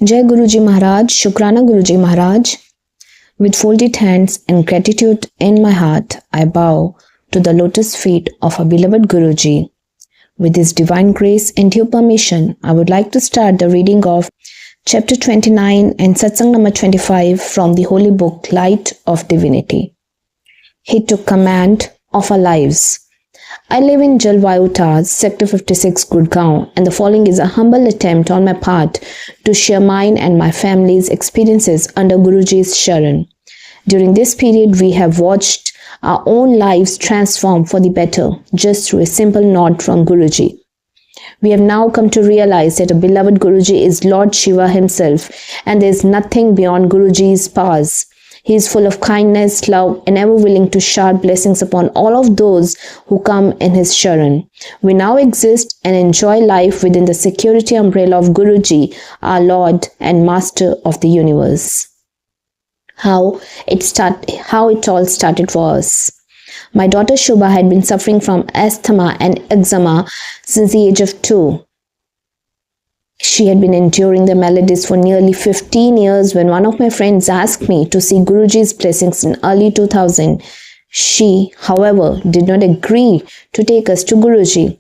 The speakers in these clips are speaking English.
Jai Guruji Maharaj, Shukrana Guruji Maharaj. With folded hands and gratitude in my heart, I bow to the lotus feet of our beloved Guruji. With His divine grace and due permission, I would like to start the reading of Chapter 29 and Satsang number 25 from the Holy Book Light of Divinity. He took command of our lives. I live in Jalwayutas, Sector 56, Gurgaon, and the following is a humble attempt on my part to share mine and my family's experiences under Guruji's Sharan. During this period, we have watched our own lives transform for the better just through a simple nod from Guruji. We have now come to realize that a beloved Guruji is Lord Shiva himself, and there is nothing beyond Guruji's powers. He is full of kindness, love, and ever willing to shower blessings upon all of those who come in his Sharan. We now exist and enjoy life within the security umbrella of Guruji, our Lord and Master of the universe. How it all started for us. My daughter Shubha had been suffering from asthma and eczema since the age of 2. She had been enduring the maladies for nearly 15 years when one of my friends asked me to see Guruji's blessings in early 2000. She, however, did not agree to take us to Guruji.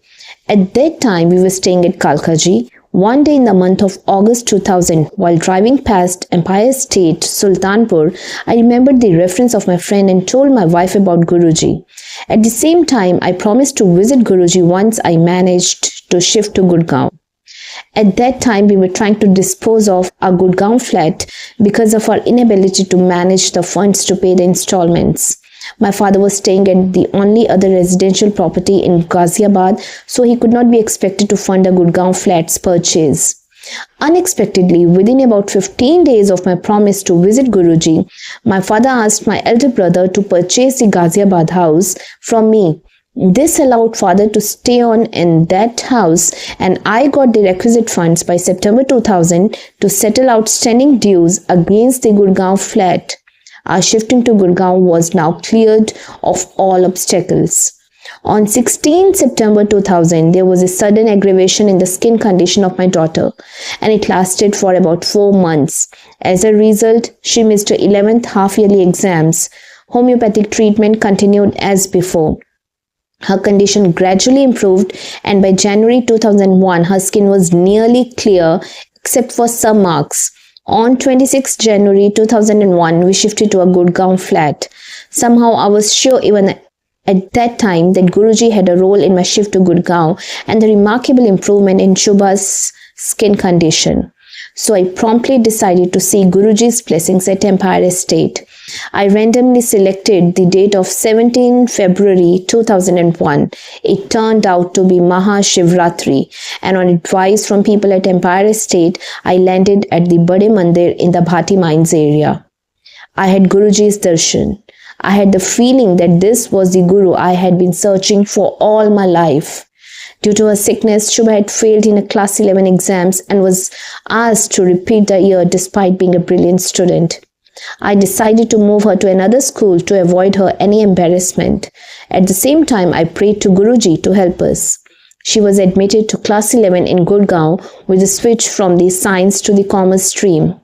At that time, we were staying at Kalkaji. One day in the month of August 2000, while driving past Empire State, Sultanpur, I remembered the reference of my friend and told my wife about Guruji. At the same time, I promised to visit Guruji once I managed to shift to Gurgaon. At that time, we were trying to dispose of our Gurgaon flat because of our inability to manage the funds to pay the installments. My father was staying at the only other residential property in Ghaziabad, so he could not be expected to fund a Gurgaon flat's purchase. Unexpectedly, within about 15 days of my promise to visit Guruji, my father asked my elder brother to purchase the Ghaziabad house from me. This allowed father to stay on in that house, and I got the requisite funds by September 2000 to settle outstanding dues against the Gurgaon flat. Our shifting to Gurgaon was now cleared of all obstacles. On 16 September 2000, there was a sudden aggravation in the skin condition of my daughter, and it lasted for about 4 months. As a result, she missed her 11th half-yearly exams. Homeopathic treatment continued as before. Her condition gradually improved, and by January 2001, her skin was nearly clear except for some marks. On 26 January 2001, we shifted to a Gurgaon flat. Somehow I was sure even at that time that Guruji had a role in my shift to Gurgaon and the remarkable improvement in Shubha's skin condition. So I promptly decided to seek Guruji's blessings at Empire Estate. I randomly selected the date of 17 February 2001. It turned out to be Maha Shivratri, and on advice from people at Empire Estate, I landed at the Bade Mandir in the Bhati Mines area. I had Guruji's darshan. I had the feeling that this was the Guru I had been searching for all my life. Due to her sickness, Shubha had failed in her class 11 exams and was asked to repeat the year despite being a brilliant student. I decided to move her to another school to avoid her any embarrassment. At the same time, I prayed to Guruji to help us. She was admitted to class 11 in Gurgaon with a switch from the science to the commerce stream.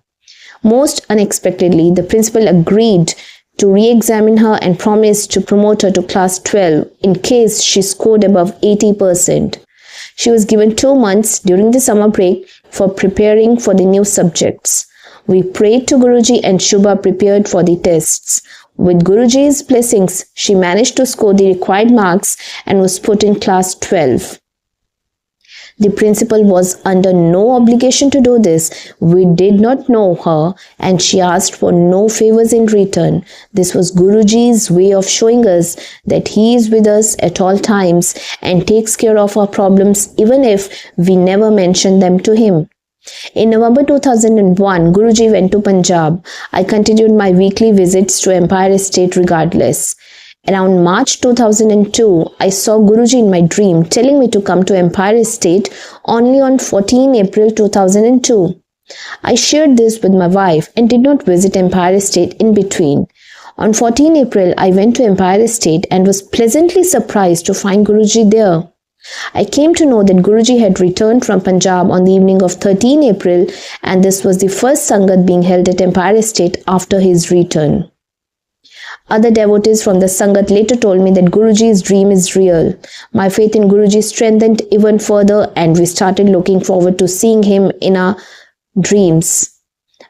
Most unexpectedly, the principal agreed to re-examine her and promised to promote her to class 12 in case she scored above 80%. She was given 2 months during the summer break for preparing for the new subjects. We prayed to Guruji and Shubha prepared for the tests. With Guruji's blessings, she managed to score the required marks and was put in class 12. The principal was under no obligation to do this. We did not know her, and she asked for no favors in return. This was Guruji's way of showing us that he is with us at all times and takes care of our problems even if we never mention them to him. In November 2001, Guruji went to Punjab. I continued my weekly visits to Empire Estate regardless. Around March 2002, I saw Guruji in my dream telling me to come to Empire Estate only on 14 April 2002. I shared this with my wife and did not visit Empire Estate in between. On 14 April, I went to Empire Estate and was pleasantly surprised to find Guruji there. I came to know that Guruji had returned from Punjab on the evening of 13 April, and this was the first Sangat being held at Empire Estate after his return. Other devotees from the Sangat later told me that Guruji's dream is real. My faith in Guruji strengthened even further, and we started looking forward to seeing him in our dreams.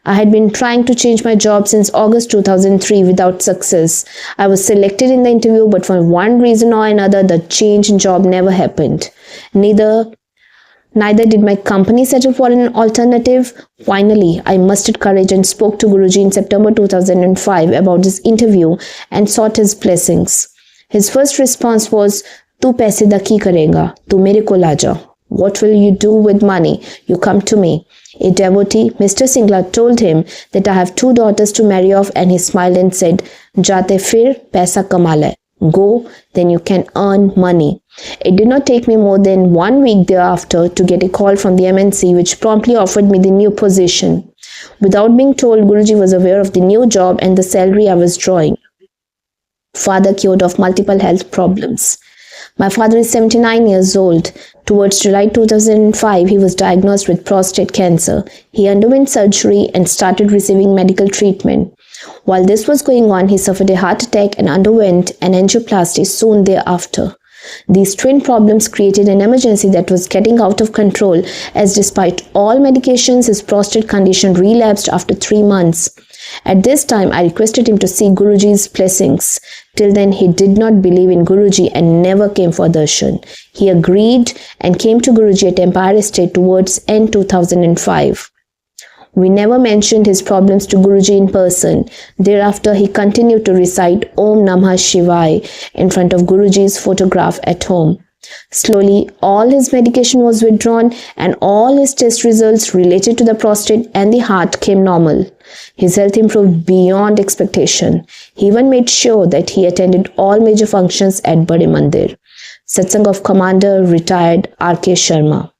I had been trying to change my job since August 2003 without success. I was selected in the interview, but for one reason or another, the change in job never happened. Neither did my company settle for an alternative. Finally, I mustered courage and spoke to Guruji in September 2005 about this interview and sought his blessings. His first response was, "Tu paise da ki karega? Tu mere ko la ja. What will you do with money? You come to me." A devotee, Mr. Singla, told him that I have 2 daughters to marry off, and he smiled and said, "Jate fir paisa kama le. Go, then you can earn money." It did not take me more than 1 week thereafter to get a call from the MNC, which promptly offered me the new position. Without being told, Guruji was aware of the new job and the salary I was drawing. Father cured of multiple health problems. My father is 79 years old. Towards July 2005, he was diagnosed with prostate cancer. He underwent surgery and started receiving medical treatment. While this was going on, he suffered a heart attack and underwent an angioplasty soon thereafter. These twin problems created an emergency that was getting out of control, as despite all medications, his prostate condition relapsed after 3 months. At this time, I requested him to seek Guruji's blessings. Till then, he did not believe in Guruji and never came for darshan. He agreed and came to Guruji at Empire Estate towards end 2005. We never mentioned his problems to Guruji in person. Thereafter, he continued to recite Om Namah Shivay in front of Guruji's photograph at home. Slowly, all his medication was withdrawn and all his test results related to the prostate and the heart came normal. His health improved beyond expectation. He even made sure that he attended all major functions at Bade Mandir. Satsang of Commander retired R.K. Sharma.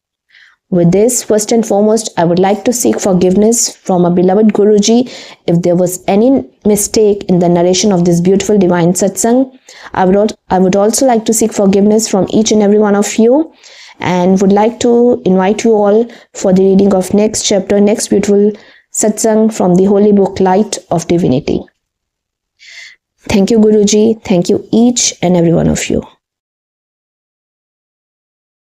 With this, first and foremost, I would like to seek forgiveness from our beloved Guruji if there was any mistake in the narration of this beautiful divine satsang. I would also like to seek forgiveness from each and every one of you, and would like to invite you all for the reading of next chapter, next beautiful satsang from the holy book Light of Divinity. Thank you, Guruji. Thank you each and every one of you.